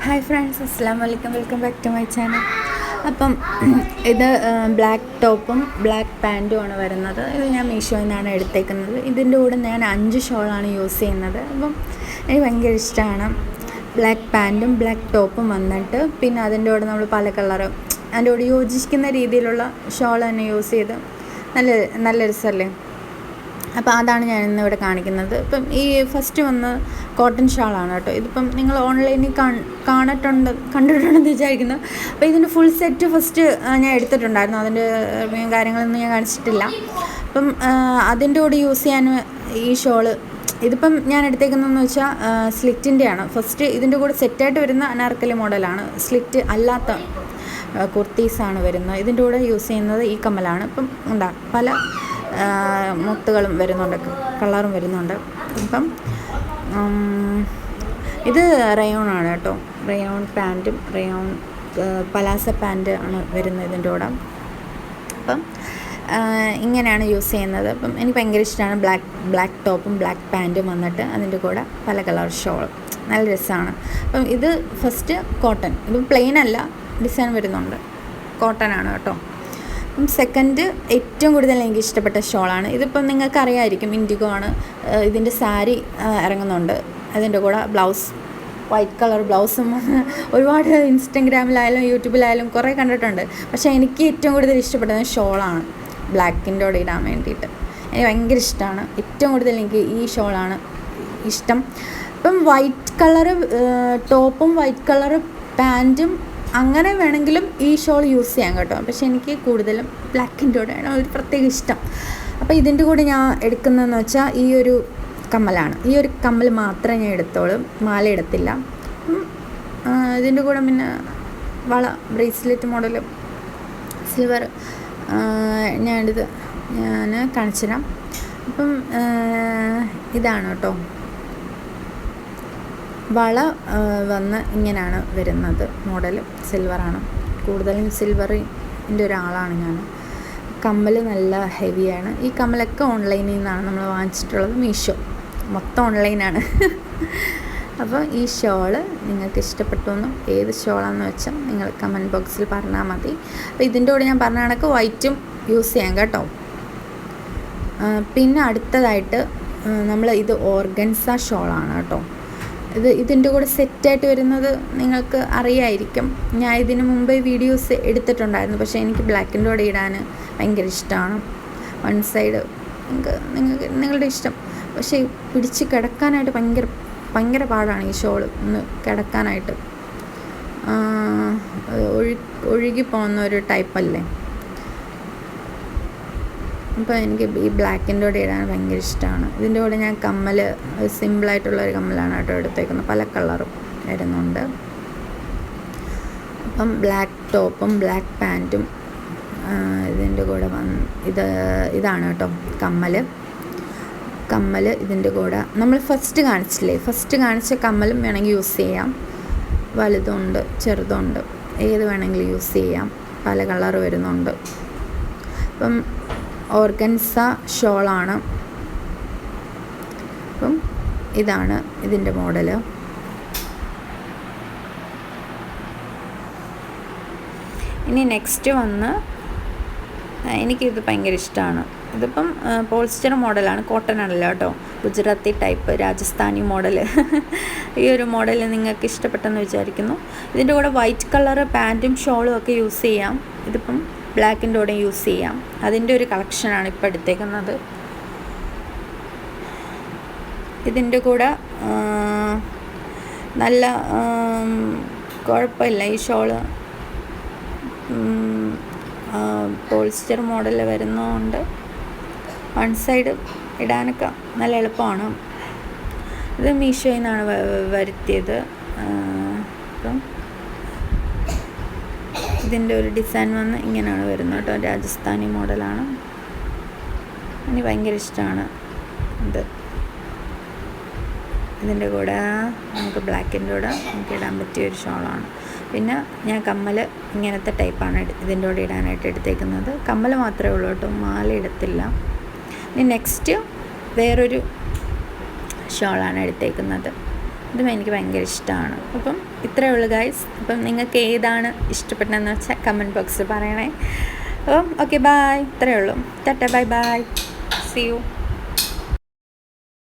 Hi friends, അസ്സാം വലൈക്കും. Welcome back to my channel. അപ്പം ഇത് ബ്ലാക്ക് ടോപ്പും ബ്ലാക്ക് പാൻറ്റുമാണ് വരുന്നത്. ഇത് ഞാൻ മീഷോയിൽ നിന്നാണ് എടുത്തേക്കുന്നത്. ഇതിൻ്റെ കൂടെ ഞാൻ 5 ഷോളാണ് യൂസ് ചെയ്യുന്നത്. അപ്പം എനിക്ക് ഭയങ്കര ഇഷ്ടമാണ്. ബ്ലാക്ക് പാൻറ്റും ബ്ലാക്ക് ടോപ്പും വന്നിട്ട് പിന്നെ അതിൻ്റെ കൂടെ നമ്മൾ പല കളറ് അതിൻ്റെ കൂടെ യോജിക്കുന്ന രീതിയിലുള്ള ഷോൾ തന്നെ യൂസ് ചെയ്ത് നല്ല രസമല്ലേ. അപ്പോൾ അതാണ് ഞാൻ ഇന്നിവിടെ കാണിക്കുന്നത്. ഇപ്പം ഈ ഫസ്റ്റ് വന്ന് കോട്ടൺ ഷാളാണ് കേട്ടോ. ഇതിപ്പം നിങ്ങൾ ഓൺലൈനിൽ കണ്ടിട്ടുണ്ടെന്ന് വിചാരിക്കുന്നു. അപ്പോൾ ഇതിൻ്റെ ഫുൾ സെറ്റ് ഫസ്റ്റ് ഞാൻ എടുത്തിട്ടുണ്ടായിരുന്നു. അതിൻ്റെ കാര്യങ്ങളൊന്നും ഞാൻ കാണിച്ചിട്ടില്ല. അപ്പം അതിൻ്റെ കൂടെ യൂസ് ചെയ്യാൻ ഈ ഷോള് ഇതിപ്പം ഞാൻ എടുത്തേക്കുന്നതെന്ന് വെച്ചാൽ സ്ലിറ്റിൻ്റെയാണ്. ഫസ്റ്റ് ഇതിൻ്റെ കൂടെ സെറ്റായിട്ട് വരുന്ന അനാർക്കലി മോഡലാണ്. സ്ലിറ്റ് അല്ലാത്ത കുർത്തീസാണ് വരുന്നത്. ഇതിൻ്റെ കൂടെ യൂസ് ചെയ്യുന്നത് ഈ കമ്മലാണ്. ഇപ്പം പല മുത്തുകളും വരുന്നുണ്ട്, കളറും വരുന്നുണ്ട്. ഇപ്പം ഇത് റയോണാണ് കേട്ടോ. റയോൺ പാൻറ്റും റയോൺ പലാസ പാൻറ്റ് ആണ് വരുന്നത് ഇതിൻ്റെ കൂടെ. അപ്പം ഇങ്ങനെയാണ് യൂസ് ചെയ്യുന്നത്. അപ്പം എനിക്ക് ഭയങ്കര ഇഷ്ടമാണ് ബ്ലാക്ക് ടോപ്പും ബ്ലാക്ക് പാൻറ്റും വന്നിട്ട് അതിൻ്റെ കൂടെ പല കളർ ഷോളും നല്ല രസമാണ്. അപ്പം ഇത് ഫസ്റ്റ് കോട്ടൺ, ഇത് പ്ലെയിൻ അല്ല, ഡിസൈൻ വരുന്നുണ്ട്, കോട്ടനാണ് കേട്ടോ. സെക്കൻഡ് ഏറ്റവും കൂടുതൽ എനിക്ക് ഇഷ്ടപ്പെട്ട ഷോളാണ്. ഇതിപ്പം നിങ്ങൾക്ക് അറിയാമായിരിക്കും, ഇൻഡിഗോ ആണ്. ഇതിൻ്റെ സാരി ഇറങ്ങുന്നുണ്ട്. അതിൻ്റെ കൂടെ ബ്ലൗസ്, വൈറ്റ് കളർ ബ്ലൗസും ഒരുപാട് ഇൻസ്റ്റഗ്രാമിലായാലും യൂട്യൂബിലായാലും കുറേ കണ്ടിട്ടുണ്ട്. പക്ഷേ എനിക്ക് ഏറ്റവും കൂടുതൽ ഇഷ്ടപ്പെട്ടത് ഷോളാണ്, ബ്ലാക്കിൻ്റെ കൂടെ ഇടാൻ വേണ്ടിയിട്ട്. എനിക്ക് ഭയങ്കര ഇഷ്ടമാണ്. ഏറ്റവും കൂടുതൽ എനിക്ക് ഈ ഷോളാണ് ഇഷ്ടം. ഇപ്പം വൈറ്റ് കളറ് ടോപ്പും വൈറ്റ് കളറ് പാൻറ്റും അങ്ങനെ വേണമെങ്കിലും ഈ ഷോൾ യൂസ് ചെയ്യാം കേട്ടോ. പക്ഷേ എനിക്ക് കൂടുതലും ബ്ലാക്കിൻ്റെ കൂടെയാണ് ഒരു പ്രത്യേക ഇഷ്ടം. അപ്പോൾ ഇതിൻ്റെ കൂടെ ഞാൻ എടുക്കുന്നതെന്ന് വെച്ചാൽ ഈ ഒരു കമ്മലാണ്. ഈ ഒരു കമ്മൽ മാത്രമേ ഞാൻ എടുത്തോളൂ, മാല എടുത്തില്ല. ഇതിൻ്റെ കൂടെ പിന്നെ വള, ബ്രേസ്ലെറ്റ് മോഡൽ സിൽവർ ഞാൻ കാണിച്ചു തരാം. അപ്പം ഇതാണ് കേട്ടോ വള വന്ന് ഇങ്ങനെയാണ് വരുന്നത്. മോഡൽ സിൽവറാണ്, കൂടുതലും സിൽവറിൻ്റെ ഒരാളാണ് ഞാൻ. കമ്മൽ നല്ല ഹെവിയാണ്. ഈ കമ്മലൊക്കെ ഓൺലൈനിൽ നിന്നാണ് നമ്മൾ വാങ്ങിച്ചിട്ടുള്ളത്. മീഷോ മൊത്തം ഓൺലൈനാണ്. അപ്പോൾ ഈ ഷോള് നിങ്ങൾക്ക് ഇഷ്ടപ്പെട്ടൊന്നും ഏത് ഷോളാണെന്ന് വെച്ചാൽ നിങ്ങൾ കമൻറ്റ് ബോക്സിൽ പറഞ്ഞാൽ മതി. അപ്പോൾ ഇതിൻ്റെ കൂടെ ഞാൻ പറഞ്ഞ കണക്ക് വൈറ്റും യൂസ് ചെയ്യാം കേട്ടോ. പിന്നെ അടുത്തതായിട്ട് ഇത് ഓർഗൻസ ഷോളാണ് കേട്ടോ. ഇതിൻ്റെ കൂടെ സെറ്റായിട്ട് വരുന്നത് നിങ്ങൾക്ക് അറിയായിരിക്കും. ഞാൻ ഇതിന് മുമ്പേ വീഡിയോസ് എടുത്തിട്ടുണ്ടായിരുന്നു. പക്ഷേ എനിക്ക് ബ്ലാക്കിൻ്റെ കൂടെ ഇടാൻ ഭയങ്കര ഇഷ്ടമാണ്. വൺ സൈഡ് നിങ്ങളുടെ ഇഷ്ടം. പക്ഷേ പിടിച്ച് കിടക്കാനായിട്ട് ഭയങ്കര പാടാണ് ഈ ഷോള് ഒന്ന് കിടക്കാനായിട്ട്. ഒഴുകിപ്പോകുന്ന ഒരു ടൈപ്പല്ലേ. അപ്പോൾ എനിക്ക് ഈ ബ്ലാക്കിൻ്റെ കൂടെ ഇടാൻ ഭയങ്കര ഇഷ്ടമാണ്. ഇതിൻ്റെ കൂടെ ഞാൻ കമ്മൽ സിമ്പിളായിട്ടുള്ളൊരു കമ്മലാണ് കേട്ടോ എടുത്തേക്കുന്നത്. പല കളറും വരുന്നുണ്ട്. അപ്പം ബ്ലാക്ക് ടോപ്പും ബ്ലാക്ക് പാൻറ്റും ഇതിൻ്റെ കൂടെ ഇതാണ് കേട്ടോ കമ്മൽ. ഇതിൻ്റെ കൂടെ നമ്മൾ ഫസ്റ്റ് കാണിച്ച കമ്മലും വേണമെങ്കിൽ യൂസ് ചെയ്യാം. വലുതുണ്ട്, ചെറുതുണ്ട്, ഏത് വേണമെങ്കിലും യൂസ് ചെയ്യാം. പല കളർ വരുന്നുണ്ട്. അപ്പം ഓർഗൻസ ഷോളാണ്. അപ്പം ഇതാണ് ഇതിൻ്റെ മോഡൽ. ഇനി നെക്സ്റ്റ് വന്ന് എനിക്കിത് ഭയങ്കര ഇഷ്ടമാണ്. ഇതിപ്പം പോളിസ്റ്റർ മോഡലാണ്, കോട്ടൺ അല്ല കേട്ടോ. Gujarati type Rajasthani model. ഈ ഒരു മോഡൽ നിങ്ങൾക്ക് ഇഷ്ടപ്പെട്ടെന്ന് വിചാരിക്കുന്നു. ഇതിൻ്റെ കൂടെ വൈറ്റ് കളർ പാൻറ്റും ഷോളും ഒക്കെ യൂസ് ചെയ്യാം. ഇതിപ്പം ബ്ലാക്കിൻ്റെ കൂടെ യൂസ് ചെയ്യാം. അതിൻ്റെ ഒരു കളക്ഷനാണ് ഇപ്പോൾ എടുത്തേക്കുന്നത്. ഇതിൻ്റെ കൂടെ നല്ല കുഴപ്പമില്ല. ഈ ഷോള് പോളിസ്റ്റർ മോഡൽ വരുന്നതുകൊണ്ട് വൺ സൈഡ് ഇടാനൊക്കെ നല്ല എളുപ്പമാണ്. ഇത് മീഷോയിൽ നിന്നാണ് വരുത്തിയത്. അപ്പം ഇതിൻ്റെ ഒരു ഡിസൈൻ വന്ന് ഇങ്ങനെയാണ് വരുന്നത് കേട്ടോ. രാജസ്ഥാനി മോഡലാണ്. എനിക്ക് ഭയങ്കര ഇഷ്ടമാണ് ഇത്. ഇതിൻ്റെ കൂടെ നമുക്ക് ബ്ലാക്കിൻ്റെ കൂടെ നമുക്ക് ഇടാൻ പറ്റിയൊരു ഷോളാണ്. പിന്നെ ഞാൻ കമ്മൽ ഇങ്ങനത്തെ ടൈപ്പാണ് ഇതിൻ്റെ കൂടെ ഇടാനായിട്ട് എടുത്തേക്കുന്നത്. കമ്മൽ മാത്രമേ ഉള്ളൂ കേട്ടോ, മാല ഇടത്തില്ല. ഇനി നെക്സ്റ്റ് വേറൊരു ഷോളാണ് എടുത്തേക്കുന്നത്. ഇതും എനിക്ക് ഭയങ്കര ഇഷ്ടമാണ്. അപ്പം ഇത്രയേ ഉള്ളൂ ഗൈസ്. അപ്പം നിങ്ങൾക്ക് ഏതാണ് ഇഷ്ടപ്പെട്ടതെന്ന് വെച്ചാൽ കമൻറ്റ് ബോക്സിൽ പറയണേ. അപ്പം ഓക്കെ, ബായ്. ഇത്രയേ ഉള്ളൂ. Tata, bye bye, see U.